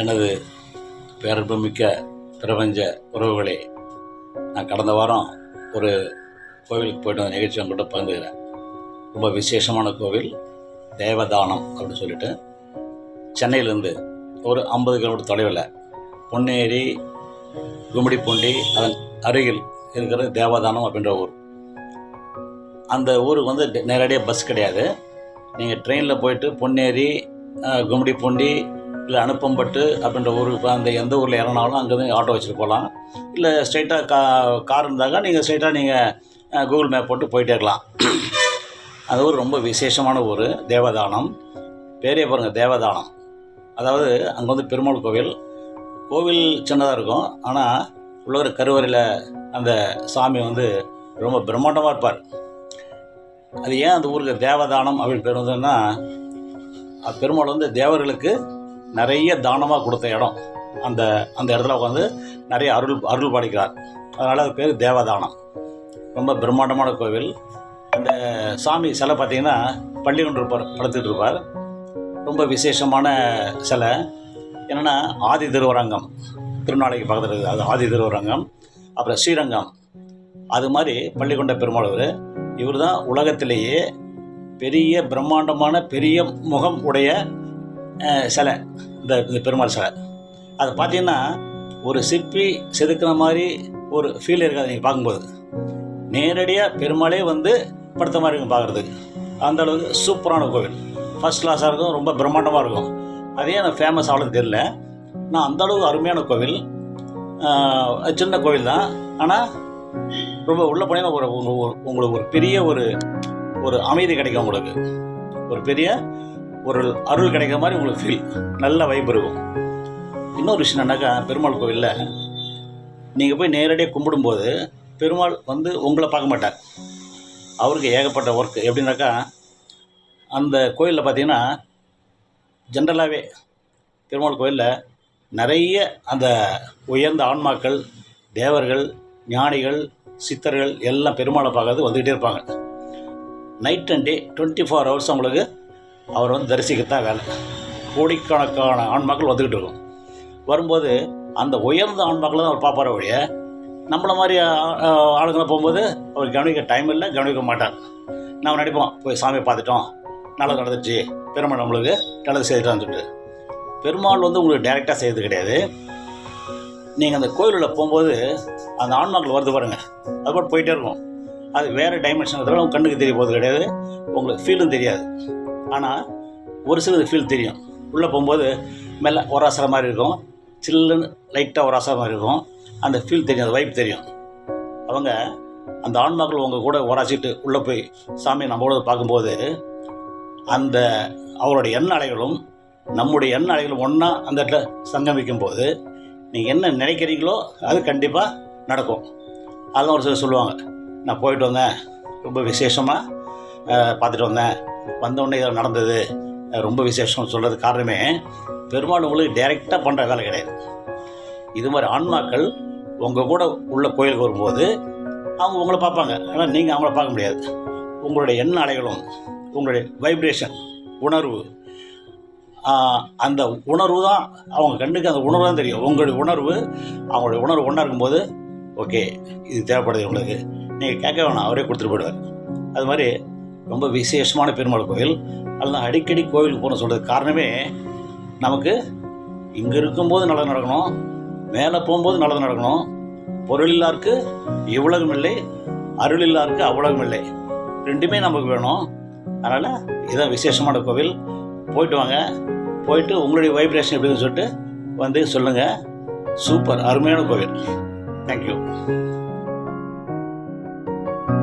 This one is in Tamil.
எனது பேரன்புமிக்க பிரபஞ்ச உறவுகளே, நான் கடந்த வாரம் ஒரு கோவிலுக்கு போய்ட்டு வந்த நிகழ்ச்சி அவங்கள்ட்ட பகிர்ந்துக்கிறேன். ரொம்ப விசேஷமான கோவில் தேவதானம் அப்படின்னு சொல்லிட்டு சென்னையிலேருந்து ஒரு 50 கிலோமீட்டர் தொலைவில் பொன்னேரி கும்மிடிப்பூண்டி அதன் அருகில் இருக்கிற தேவதானம் அப்படின்ற ஊர். அந்த ஊருக்கு வந்து நேரடியாக பஸ் கிடையாது. நீங்கள் ட்ரெயினில் போயிட்டு பொன்னேரி கும்மிடிப்பூண்டி இல்லை அனுப்பம்பட்டு அப்படின்ற ஊருக்கு அந்த எந்த ஊரில் இறங்கினாலும் அங்கேருந்து ஆட்டோ வச்சுட்டு போகலாம். இல்லை ஸ்ட்ரைட்டாக கார் இருந்தாங்க நீங்கள் ஸ்ட்ரைட்டாக நீங்கள் கூகுள் மேப் போட்டு போயிட்டே இருக்கலாம். அந்த ஊர் ரொம்ப விசேஷமான ஊர் தேவதானம். பேரே பாருங்கள், தேவதானம். அதாவது அங்கே வந்து பெருமாள் கோவில் சின்னதாக இருக்கும். ஆனால் உள்ள கருவறையில் அந்த சாமி வந்து ரொம்ப பிரம்மாண்டமாக இருப்பார். அது ஏன் அந்த ஊருக்கு தேவதானம் அப்படின்னு பேர் வந்ததுன்னா, பெருமாள் வந்து தேவர்களுக்கு நிறைய தானமாக கொடுத்த இடம். அந்த இடத்துல உட்காந்து நிறைய அருள் பாலிக்கிறார். அதனால் அது பேர் தேவதானம். ரொம்ப பிரம்மாண்டமான கோவில். அந்த சாமி சிலை பார்த்திங்கன்னா பள்ளி கொண்டு படுத்துட்டு இருப்பார். ரொம்ப விசேஷமான சிலை. என்னென்னா ஆதி திருவரங்கம், திருநாளைக்கு பக்கத்தில் இருக்குது, அது ஆதி திருவரங்கம். அப்புறம் ஸ்ரீரங்கம், அது மாதிரி பள்ளிக்கொண்ட பெருமாள் இவர் தான் உலகத்திலேயே பெரிய பிரம்மாண்டமான பெரிய முகம் உடைய சிலை இந்த பெருமாள் சிலை. அதை பார்த்தீங்கன்னா ஒரு சிற்பி செதுக்கிற மாதிரி ஒரு ஃபீல் இருக்காது நீங்கள் பார்க்கும்போது. நேரடியாக பெருமாளே வந்து படுத்த மாதிரி இருக்கும் பார்க்குறதுக்கு. அந்த அளவுக்கு சூப்பரான கோவில், ஃபஸ்ட் கிளாஸாக இருக்கும், ரொம்ப பிரம்மாண்டமாக இருக்கும். அதே எனக்கு ஃபேமஸ் ஆகலன்னு தெரியல. நான் அந்தளவுக்கு அருமையான கோவில். சின்ன கோவில் தான், ஆனால் ரொம்ப உள்ளே போனீங்கன்னா உங்களுக்கு ஒரு பெரிய ஒரு அமைதி கிடைக்கும். உங்களுக்கு ஒரு பெரிய ஒரு அருள் கிடைக்கிற மாதிரி உங்களுக்கு ஃபீல், நல்ல வைப் இருக்கும். இன்னொரு விஷயம் என்னன்னாக்கா, பெருமாள் கோவிலில் நீங்கள் போய் நேரடியாக கும்பிடும்போது பெருமாள் வந்து உங்களை பார்க்க மாட்டார். அவருக்கு ஏகப்பட்ட ஒர்க். எப்படின்னாக்கா, அந்த கோயிலில் பார்த்தீங்கன்னா ஜென்ரலாகவே பெருமாள் கோயிலில் நிறைய அந்த உயர்ந்த ஆன்மாக்கள், தேவர்கள், ஞானிகள், சித்தர்கள் எல்லாம் பெருமாளை பார்க்கறது வந்துக்கிட்டே இருப்பாங்க. நைட் அண்ட் டே 24 ஹவர்ஸ் அவங்களுக்கு அவர் வந்து தரிசிக்கத்தான் வேலை. கோடிக்கணக்கான ஆன்மாக்கள் வந்துக்கிட்டு இருக்கும். வரும்போது அந்த உயர்ந்த ஆன்மாக்களை தான் அவர் பார்ப்பார வழிய, நம்மளை மாதிரி ஆளுங்களை போகும்போது அவர் கவனிக்க டைம் இல்லை, கவனிக்க மாட்டார். நம்ம நினைப்போம் போய் சாமியை பார்த்துட்டோம், நல்லது நடந்துச்சு, பெருமாள் நம்மளுக்கு நல்லது செய்துட்டான்னு சொல்லிட்டு. பெருமாள் வந்து உங்களுக்கு டைரெக்டாக செய்கிறது கிடையாது. நீங்கள் அந்த கோயிலில் போகும்போது அந்த ஆன்மாக்கள் வருது பாருங்கள், அது போட்டு போயிட்டே இருக்கும். அது வேறு டைமென்ஷன் இருக்கிறதால உங்கள் கண்ணுக்கு தெரிய போகிறது கிடையாது, உங்களுக்கு ஃபீலும் தெரியாது. ஆனால் ஒரு சிலது ஃபீல் தெரியும். உள்ளே போகும்போது மெல்ல ஒராசுற மாதிரி இருக்கும், சில்லுன்னு லைட்டாக ஒராசுற மாதிரி இருக்கும். அந்த ஃபீல் தெரியும், அந்த வைப் தெரியும். அவங்க அந்த ஆன்மாக்கள் உங்கள் கூட ஒராசிட்டு உள்ளே போய் சாமியை நம்மளோட பார்க்கும்போது அந்த அவருடைய எண்ண அலைகளும் நம்முடைய எண்ண அலைகளும் ஒன்றா அந்த இடத்துல சங்கமிக்கும் போது நீங்கள் என்ன நினைக்கிறீங்களோ அது கண்டிப்பாக நடக்கும். அதெல்லாம் ஒரு சிலர் சொல்லுவாங்க, நான் போயிட்டு வந்தேன், ரொம்ப விசேஷமாக பார்த்துட்டு வந்தேன், வந்தவுடனே இதில் நடந்தது, ரொம்ப விசேஷம் சொல்கிறது காரணமே பெருமாள் உங்களுக்கு டைரெக்டாக பண்ணுற வேலை கிடையாது. இது மாதிரி ஆன்மாக்கள் உங்கள் கூட உள்ள கோயிலுக்கு வரும்போது அவங்க உங்களை பார்ப்பாங்க. ஆனால் நீங்கள் அவங்கள பார்க்க முடியாது. உங்களுடைய எண்ண அலைகளும் உங்களுடைய வைப்ரேஷன், உணர்வு, அந்த உணர்வு தான் அவங்க கண்ணுக்கு, அந்த உணர்வு தான் தெரியும். உங்களுடைய உணர்வு அவங்களுடைய உணர்வு ஒன்றா இருக்கும்போது ஓகே இது தேவைப்படுது உங்களுக்கு, நீங்கள் கேட்க வேணாம், அவரே கொடுத்துட்டு போயிடுவார். அது மாதிரி ரொம்ப விசேஷமான பெருமாள் கோவில். அதெல்லாம் அடிக்கடி கோவிலுக்கு போகணும்னு சொல்கிறது காரணமே, நமக்கு இங்கே இருக்கும்போது நல்லது நடக்கணும், மேலே போகும்போது நல்லது நடக்கணும். பொருள் இல்லாருக்கு இவ்வுலகம் இல்லை, அருள் இல்லாருக்கு அவ்வுலகம் இல்லை, ரெண்டுமே நமக்கு வேணும். அதனால் இதுதான் விசேஷமான கோவில். போயிட்டு வாங்க, போயிட்டு உங்களுடைய வைப்ரேஷன் எப்படின்னு சொல்லிட்டு வந்து சொல்லுங்கள். சூப்பர் அருமையான கோவில். தேங்க்யூ.